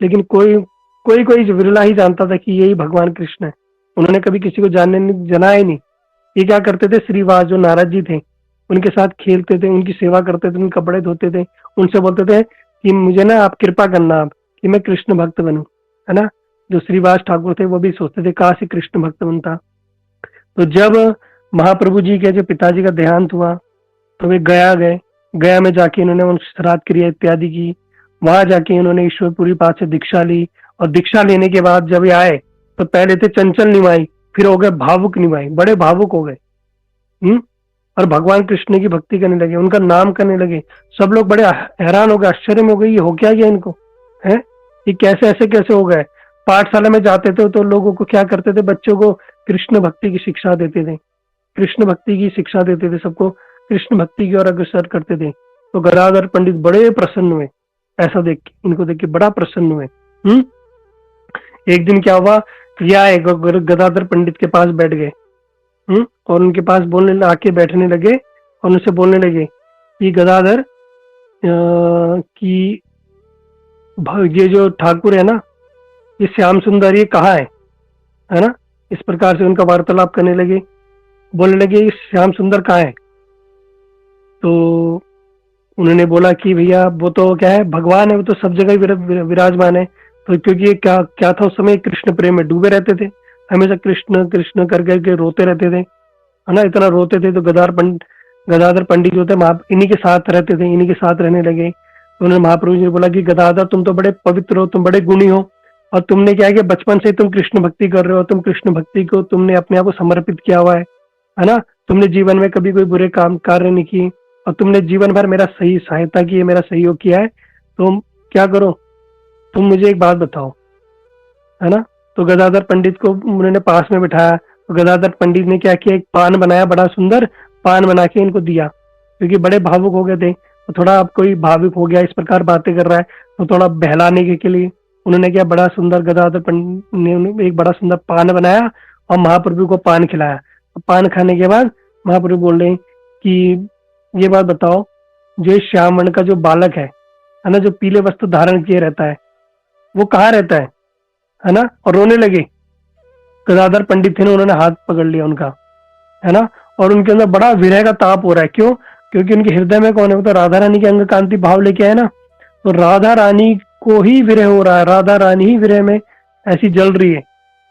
लेकिन कोई कोई कोई विरला ही जानता था कि यही भगवान कृष्ण है। उन्होंने कभी किसी को जनाया ही नहीं। ये क्या करते थे? श्रीवास जो नारद जी थे उनके साथ खेलते थे, उनकी सेवा करते थे, उनके कपड़े धोते थे, उनसे बोलते थे कि मुझे ना आप कृपा करना आप कि मैं कृष्ण भक्त बनूं, है ना। जो श्रीवास ठाकुर थे वो भी सोचते थे काश ही कृष्ण भक्त बनता। तो जब महाप्रभु जी के जो पिताजी का देहांत हुआ तो वे गया में जाके इन्होंने उन श्राद्ध क्रिया इत्यादि की। वहां जाके इन्होंने ईश्वरपुरी पाठ से दीक्षा ली, और दीक्षा लेने के बाद जब ये आए तो पहले थे चंचल निमाई, फिर हो गए भावुक निमाई, बड़े भावुक हो गए। और भगवान कृष्ण की भक्ति करने लगे, उनका नाम करने लगे। सब लोग बड़े हैरान हो गए, आश्चर्य में हो गए, ये हो क्या गया इनको, है ये कैसे ऐसे कैसे हो गए। पाठशाला में जाते थे तो लोगों को क्या करते थे? बच्चों को कृष्ण भक्ति की शिक्षा देते थे, कृष्ण भक्ति की शिक्षा देते थे, सबको कृष्ण भक्ति की ओर अग्रसर करते थे। तो गदाधर पंडित बड़े प्रसन्न हुए, ऐसा देख के, इनको देख के बड़ा प्रसन्न हुए। एक दिन क्या हुआ, यह गदाधर पंडित के पास बैठ गए, और उनके पास बोलने आके बैठने लगे और उनसे बोलने लगे कि गदाधर कि ये जो ठाकुर है ना, ये श्याम सुंदर ये कहाँ है ना। इस प्रकार से उनका वार्तालाप करने लगे, बोलने लगे श्याम सुंदर कहाँ है। तो उन्होंने बोला कि भैया वो तो क्या है, भगवान है, वो तो सब जगह विराजमान है। तो क्योंकि क्या क्या था, उस समय कृष्ण प्रेम में डूबे रहते थे, हमेशा कृष्ण कृष्ण कर करके रोते रहते थे, है ना, इतना रोते थे। तो गदाधर पंडित जो थे इन्हीं के साथ रहते थे, इन्हीं के साथ रहने लगे। तो उन्होंने महाप्रभु जी ने बोला कि गदाधर तुम तो बड़े पवित्र हो, तुम बड़े गुणी हो, और तुमने क्या है कि बचपन से तुम कृष्ण भक्ति कर रहे हो, तुम कृष्ण भक्ति को तुमने अपने आप को समर्पित किया हुआ है ना। तुमने जीवन में कभी कोई बुरे काम कार्य नहीं किए, और तुमने जीवन भर मेरा सही सहायता की है, मेरा सहयोग किया है। तो क्या करो, तुम मुझे एक बात बताओ, है ना। तो गदाधर पंडित को उन्होंने पास में बिठाया। तो गदाधर पंडित ने क्या किया, एक पान बनाया, बड़ा सुंदर पान बना के इनको दिया, क्योंकि बड़े भावुक हो गए थे। तो थोड़ा अब कोई भावुक हो गया, इस प्रकार बातें कर रहा है, तो थोड़ा बहलाने के लिए उन्होंने क्या, बड़ा सुंदर गदाधर पंडित ने एक बड़ा सुंदर पान बनाया और महाप्रभु को पान खिलाया। पान खाने के बाद महाप्रभु बोल रहे कि ये बात बताओ, जो श्याम वर्ण का जो बालक है ना, जो पीले वस्त्र धारण किए रहता है, वो कहाँ रहता है ना। और रोने लगे। गदाधर पंडित थे ना, उन्होंने हाथ पकड़ लिया उनका, है ना। और उनके अंदर बड़ा विरह का ताप हो रहा है। क्यों? क्योंकि उनके हृदय में कौन है, वो तो राधा रानी के अंग कांति भाव लेके आए ना। तो राधा रानी को ही विरह हो रहा है, राधा रानी ही विरह में ऐसी जल रही है।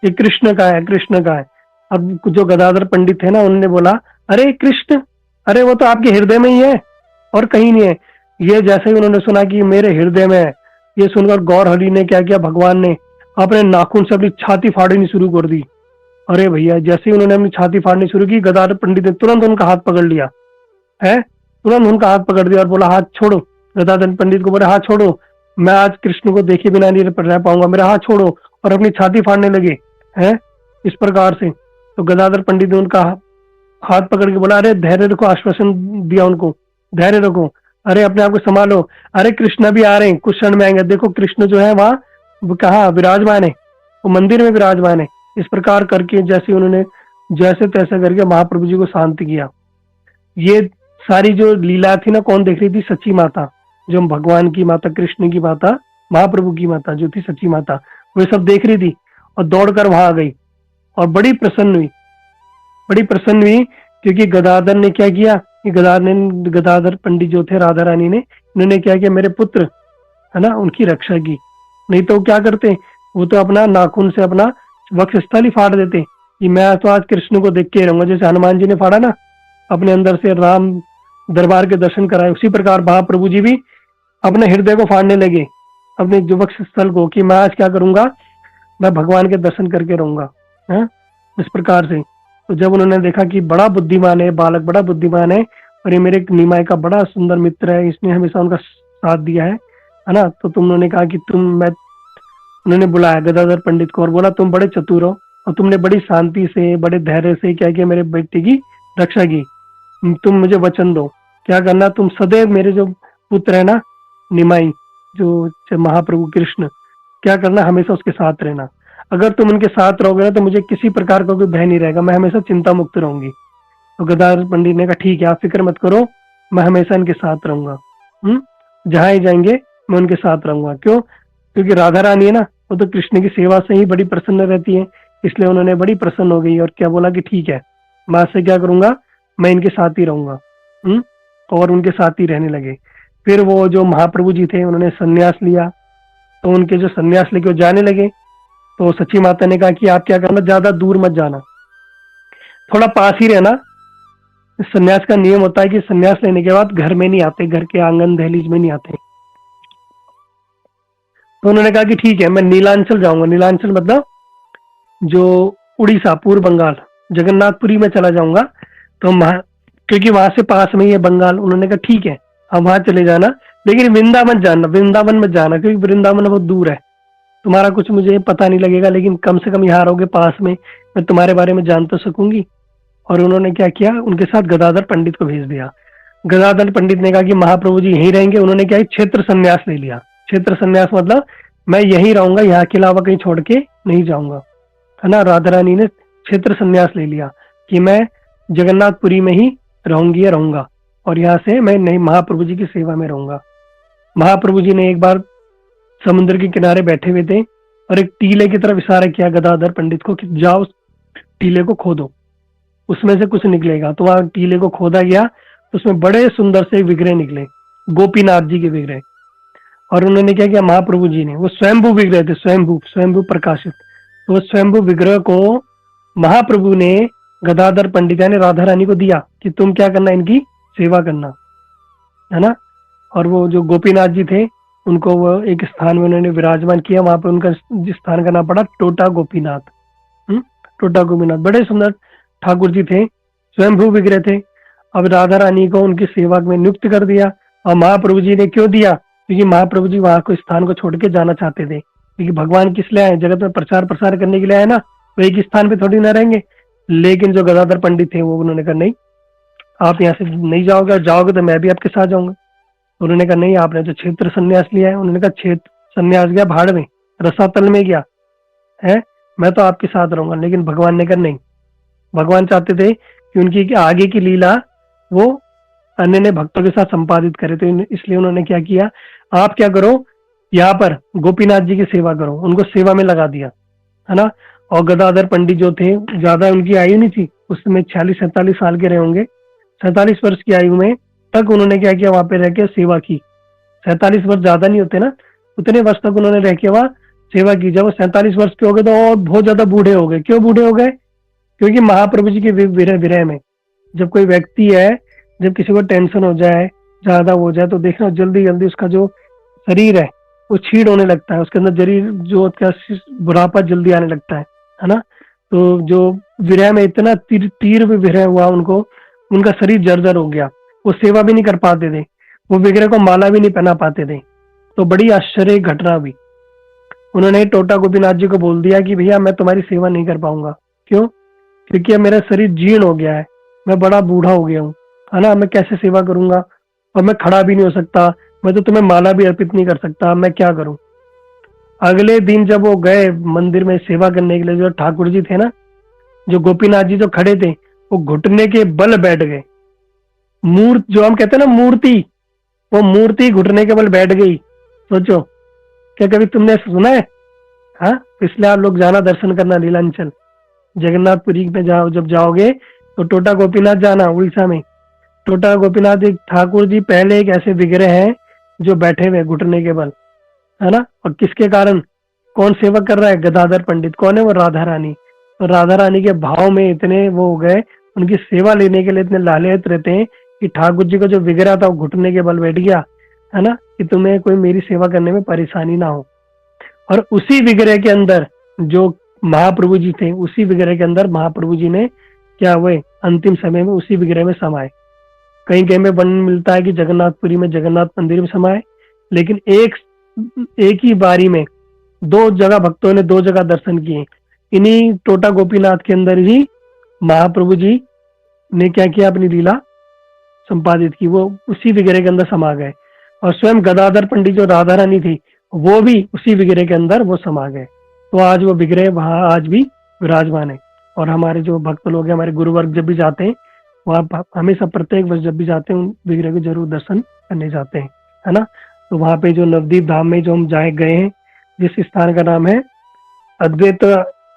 ये कृष्ण का है, कृष्ण का है। अब जो गदाधर पंडित है ना, उन्होंने बोला, अरे कृष्ण, अरे वो तो आपके हृदय में ही है और कहीं नहीं है। ये जैसे ही उन्होंने सुना कि मेरे हृदय में है, ये सुनकर गौर हरि ने क्या किया, भगवान ने अपने नाखून से अपनी छाती फाड़नी शुरू कर दी। अरे भैया, जैसे ही उन्होंने अपनी छाती फाड़नी शुरू की, गदाधर पंडित ने तुरंत उनका हाथ पकड़ लिया है, तुरंत उनका हाथ पकड़ दिया और बोला, हाथ छोड़ो। गदाधर पंडित को बोला, हाथ छोड़ो, मैं आज कृष्ण को देखे बिना नहीं रह पाऊंगा, मेरा हाथ छोड़ो। और अपनी छाती फाड़ने लगे हैं इस प्रकार से। तो गदाधर पंडित ने उनका हाथ पकड़ के बोला, अरे धैर्य रखो, आश्वासन दिया उनको, धैर्य रखो, अरे अपने आप को संभालो, अरे कृष्ण भी आ रहे हैं, कुछ क्षण में आएंगे, देखो कृष्ण जो है वहाँ वो कहाँ विराजमान है, वो मंदिर में विराजमान है। इस प्रकार करके जैसे उन्होंने जैसे तैसे करके महाप्रभु जी को शांत किया। ये सारी जो लीला थी ना, कौन देख रही थी? सच्ची माता, जो भगवान की माता, कृष्ण की माता, महाप्रभु की माता जो थी सच्ची माता, वो सब देख रही थी और दौड़कर वहां आ गई और बड़ी प्रसन्न हुई, बड़ी प्रसन्न हुई। क्योंकि गदाधर ने क्या किया कि गदाधर पंडित जो थे, राधा रानी ने, इन्होंने क्या किया, मेरे पुत्र है ना, उनकी रक्षा की। नहीं तो क्या करते, वो तो अपना नाखून से अपना वक्षस्थल ही फाड़ देते कि मैं तो आज कृष्ण को देख के रहूंगा। जैसे हनुमान जी ने फाड़ा ना, अपने अंदर से राम दरबार के दर्शन कराए, उसी प्रकार महाप्रभु जी भी अपने हृदय को फाड़ने लगे, अपने जो वक्षस्थल को, कि मैं आज क्या करूंगा, मैं भगवान के दर्शन करके रहूंगा, है इस प्रकार से। तो जब उन्होंने देखा कि बड़ा बुद्धिमान है बालक, बड़ा बुद्धिमान है, और ये मेरे निमाय का बड़ा सुंदर मित्र है, इसने हमेशा उनका साथ दिया है ना। तो उन्होंने कहा कि उन्होंने बुलाया गदाधर पंडित को और बोला, तुम बड़े चतुर हो और तुमने बड़ी शांति से, बड़े धैर्य से क्या किया, मेरे बेटे की रक्षा की। तुम मुझे वचन दो, क्या करना, तुम सदैव मेरे जो पुत्र है ना निमाई, जो महाप्रभु कृष्ण, क्या करना, हमेशा उसके साथ रहना। अगर तुम उनके साथ रहोगे ना, तो मुझे किसी प्रकार का कोई भय नहीं रहेगा, मैं हमेशा चिंता मुक्त रहूंगी। तो गदाधर पंडित ने कहा, ठीक है, आप फिक्र मत करो, मैं हमेशा इनके साथ रहूंगा, जहां ही जाएंगे मैं उनके साथ रहूंगा। क्यों? क्योंकि राधा रानी है ना, वो तो कृष्ण की सेवा से ही बड़ी प्रसन्न रहती है, इसलिए उन्होंने बड़ी प्रसन्न हो गई और क्या बोला कि ठीक है, मैं आज से क्या करूंगा, मैं इनके साथ ही रहूंगा। और उनके साथ ही रहने लगे। फिर वो जो महाप्रभु जी थे, उन्होंने संन्यास लिया। तो उनके जो संन्यास लेके वो जाने लगे, तो सच्ची माता ने कहा कि आप क्या करना, ज्यादा दूर मत जाना, थोड़ा पास ही रहना। संन्यास का नियम होता है कि संन्यास लेने के बाद घर में नहीं आते, घर के आंगन दहलीज में नहीं आते। तो उन्होंने कहा कि ठीक है, मैं नीलांचल जाऊंगा। नीलांचल मतलब जो उड़ीसा, पूर्व बंगाल, जगन्नाथपुरी में चला जाऊंगा। तो क्योंकि वहां से पास में ही है बंगाल, उन्होंने कहा ठीक है, हम वहां चले जाना, लेकिन वृंदावन जाना, वृंदावन मत जाना, क्योंकि वृंदावन बहुत दूर है, तुम्हारा कुछ मुझे पता नहीं लगेगा, लेकिन कम से कम यहाँ रहोगे पास में, मैं तुम्हारे बारे में जान तो सकूंगी। और उन्होंने क्या किया, उनके साथ गदाधर पंडित को भेज दिया। गदाधर पंडित ने कहा कि महाप्रभु जी यहीं रहेंगे। उन्होंने क्या, क्षेत्र संन्यास ले लिया। क्षेत्र संन्यास मतलब मैं यहीं रहूंगा, यहाँ के अलावा कहीं छोड़ के नहीं जाऊंगा, है ना। राधा रानी ने क्षेत्र संन्यास ले लिया कि मैं जगन्नाथपुरी में ही रहूंगी या रहूंगा, और यहाँ से मैं नहीं महाप्रभु जी की सेवा में रहूंगा। महाप्रभु जी ने एक बार समुद्र के किनारे बैठे हुए थे और एक टीले की तरफ इशारा किया गदाधर पंडित को कि जाओ टीले को खोदो, उसमें से कुछ निकलेगा। तो वहां टीले को खोदा गया, तो उसमें बड़े सुंदर से विग्रह निकले, गोपीनाथ जी के विग्रह। और उन्होंने क्या किया, महाप्रभु जी ने, वो स्वयंभू विग्रह थे, स्वयंभू प्रकाशित, तो स्वयंभू विग्रह को महाप्रभु ने गदाधर पंडित यानी राधा रानी को दिया कि तुम क्या करना, इनकी सेवा करना, है ना। और वो जो गोपीनाथ जी थे उनको वो एक स्थान में उन्होंने विराजमान किया, वहां पे उनका जिस स्थान का नाम पड़ा टोटा गोपीनाथ। हम्म, टोटा गोपीनाथ बड़े सुंदर ठाकुर जी थे, स्वयंभू विग्रह थे। अब राधा रानी को उनकी सेवा में नियुक्त कर दिया। और महाप्रभु जी ने क्यों दिया? क्योंकि महाप्रभु जी वहां को स्थान को छोड़ के जाना चाहते थे, क्योंकि भगवान किस लिए आए? जगत में प्रचार प्रसार करने के लिए आए ना, वो एक स्थान पे थोड़ी ना रहेंगे। लेकिन जो गदाधर पंडित थे वो उन्होंने कहा नहीं, आप यहाँ से नहीं जाओगे, और जाओगे तो मैं भी आपके साथ जाऊंगा। उन्होंने कहा नहीं, आपने तो क्षेत्र संन्यास लिया है। उन्होंने कहा क्षेत्र संन्यास गया भाड़ में, रसातल में गया है, मैं तो आपके साथ रहूंगा। लेकिन भगवान ने कहा नहीं, भगवान चाहते थे कि उनकी आगे की लीला वो अन्य ने भक्तों के साथ संपादित करे। तो इसलिए उन्होंने क्या किया, आप क्या करो, यहाँ पर गोपीनाथ जी की सेवा करो, उनको सेवा में लगा दिया, है ना। और गदाधर पंडित जो थे, ज्यादा उनकी आयु नहीं थी उस समय, 46-47 साल के रहे होंगे। 47 वर्ष की आयु में तक उन्होंने क्या किया, वहां पे रह के सेवा की। 47 वर्ष ज्यादा नहीं होते ना, उतने वर्ष तक उन्होंने रह के वहां सेवा की। जब वो 47 वर्ष के हो गए तो और बहुत ज्यादा बूढ़े हो गए। क्यों बूढ़े हो गए? क्योंकि महाप्रभु जी के विरह विरह में, जब कोई व्यक्ति है, जब किसी को टेंशन हो जाए, ज्यादा हो जाए, तो देखना जल्दी जल्दी उसका जो शरीर है वो छीड़ होने लगता है, उसके अंदर शरीर जो क्या बुढ़ापा जल्दी आने लगता है ना। तो जो विरह में इतना तीव्र विरह हुआ उनको, उनका शरीर जर्जर हो गया, वो सेवा भी नहीं कर पाते थे, वो विग्रह को माला भी नहीं पहना पाते थे। तो बड़ी आश्चर्य घटना हुई। उन्होंने टोटा गोपीनाथ जी को बोल दिया कि भैया मैं तुम्हारी सेवा नहीं कर पाऊंगा। क्यों? क्योंकि अब मेरा शरीर जीर्ण हो गया है, मैं बड़ा बूढ़ा हो गया हूँ, है ना। मैं कैसे सेवा करूंगा, और मैं खड़ा भी नहीं हो सकता, मैं तो तुम्हें माला भी अर्पित नहीं कर सकता, मैं क्या करूं। अगले दिन जब वो गए मंदिर में सेवा करने के लिए, जो ठाकुर जी थे ना, जो गोपीनाथ जी जो खड़े थे, वो घुटने के बल बैठ गए। मूर्त जो हम कहते हैं ना मूर्ति, वो मूर्ति घुटने के बल बैठ गई। सोचो, क्या कभी तुमने सुना है? हाँ, इसलिए आप लोग जाना दर्शन करना नीलांचल जगन्नाथपुरी में जाओ, जब जाओगे तो टोटा गोपीनाथ जाना, उड़ीसा में। टोटा गोपीनाथ एक ठाकुर जी पहले एक ऐसे विग्रह हैं जो बैठे हुए घुटने के बल, है ना। और किसके कारण? कौन सेवा कर रहा है? गदाधर पंडित। कौन है वो? राधा रानी। तो राधा रानी के भाव में इतने वो हो गए, उनकी सेवा लेने के लिए इतने लालयत रहते हैं कि ठाकुर जी का जो विग्रह था वो घुटने के बल बैठ गया, है ना, कि तुम्हें कोई मेरी सेवा करने में परेशानी ना हो। और उसी विग्रह के अंदर जो महाप्रभु जी थे, उसी विग्रह के अंदर महाप्रभु जी ने क्या हुए, अंतिम समय में उसी विग्रह में समाये। कहीं कहीं में वर्णन मिलता है कि जगन्नाथपुरी में जगन्नाथ मंदिर में समाये। लेकिन एक ही बारी में दो जगह भक्तों ने दो जगह दर्शन किए। इन्हीं टोटा गोपीनाथ के अंदर ही महाप्रभु जी ने क्या किया, अपनी लीला संपादित की, वो उसी विग्रह के अंदर समा गए। और स्वयं गदाधर पंडित जो राधा रानी थी, वो भी उसी विग्रह के अंदर वो समा गए। तो आज वो विग्रह वहां आज भी विराजमान है। और हमारे जो भक्त लोग हैं, हमारे गुरुवर्ग जब भी जाते हैं वहां, हमेशा प्रत्येक वर्ष जब भी जाते हैं उन विग्रह को जरूर दर्शन करने जाते हैं, है ना। तो वहां पे जो नवदीप धाम में जो हम जाए गए हैं, जिस स्थान का नाम है अद्वैत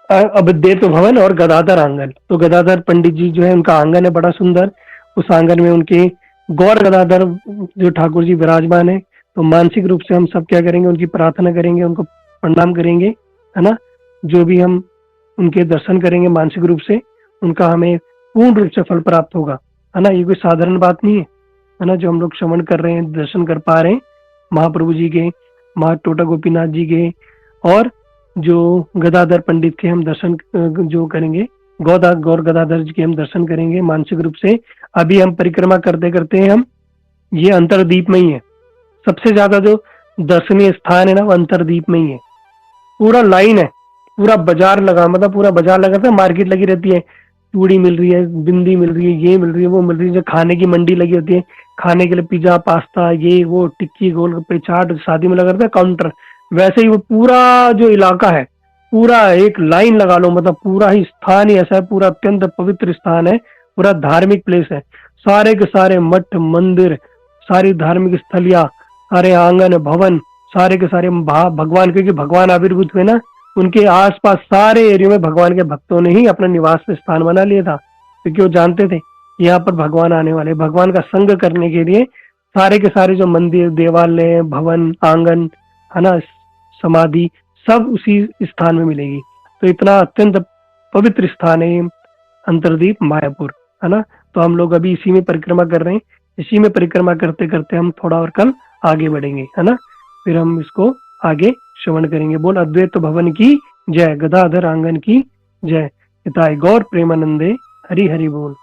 अद्वैत भवन और गदाधर आंगन। तो गदाधर पंडित जी जो है, उनका आंगन है बड़ा सुंदर। उस आंगन में उनके गौर गदाधर जो ठाकुर जी विराजमान है। तो मानसिक रूप से हम सब क्या करेंगे, उनकी प्रार्थना करेंगे, उनको प्रणाम करेंगे, है ना। जो भी हम उनके दर्शन करेंगे मानसिक रूप से, उनका हमें पूर्ण रूप से फल प्राप्त होगा, है ना। ये कोई साधारण बात नहीं है ना, जो हम लोग श्रवण कर रहे हैं, दर्शन कर पा रहे हैं महाप्रभु जी के, टोटा गोपीनाथ जी के, और जो गदाधर पंडित के हम दर्शन जो करेंगे, गौर गदाधर जी के हम दर्शन करेंगे मानसिक रूप से। अभी हम परिक्रमा करते करते हैं, हम ये अंतरदीप में ही है। सबसे ज्यादा जो दर्शनीय स्थान है ना, वो अंतरदीप में ही है। पूरा लाइन है, पूरा बाजार लगा, मतलब पूरा बाजार लगा था, मार्केट लगी रहती है, चूड़ी मिल रही है, बिंदी मिल रही है, ये मिल रही है, वो मिल रही है। जो खाने की मंडी लगी होती है, खाने के लिए पिज्जा पास्ता ये वो टिक्की गोलगप्पे चाट, शादी में लगा रहता है काउंटर, वैसे ही वो पूरा जो इलाका है, पूरा एक लाइन लगा लो, मतलब पूरा ही स्थान ही ऐसा है, पूरा अत्यंत पवित्र स्थान है, पूरा धार्मिक प्लेस है। सारे के सारे मठ मंदिर, सारी धार्मिक स्थलियां, सारे आंगन भवन, सारे के सारे भगवान, क्योंकि भगवान आविर्भूत हुए ना, उनके आसपास सारे एरिया में भगवान के भक्तों ने ही अपना निवास स्थान बना लिया था, क्योंकि वो जानते थे यहाँ पर भगवान आने वाले, भगवान का संग करने के लिए। सारे के सारे जो मंदिर देवालय भवन आंगन, है ना, समाधि, सब उसी स्थान में मिलेगी। तो इतना अत्यंत पवित्र स्थान है अंतरदीप मायापुर, है ना। तो हम लोग अभी इसी में परिक्रमा कर रहे हैं। इसी में परिक्रमा करते करते हम थोड़ा और कल आगे बढ़ेंगे, है ना। फिर हम इसको आगे श्रवण करेंगे। बोल अद्वैत भवन की जय, गदाधर आंगन की जय। हिताय गौर प्रेमानंदे, हरि हरि बोल।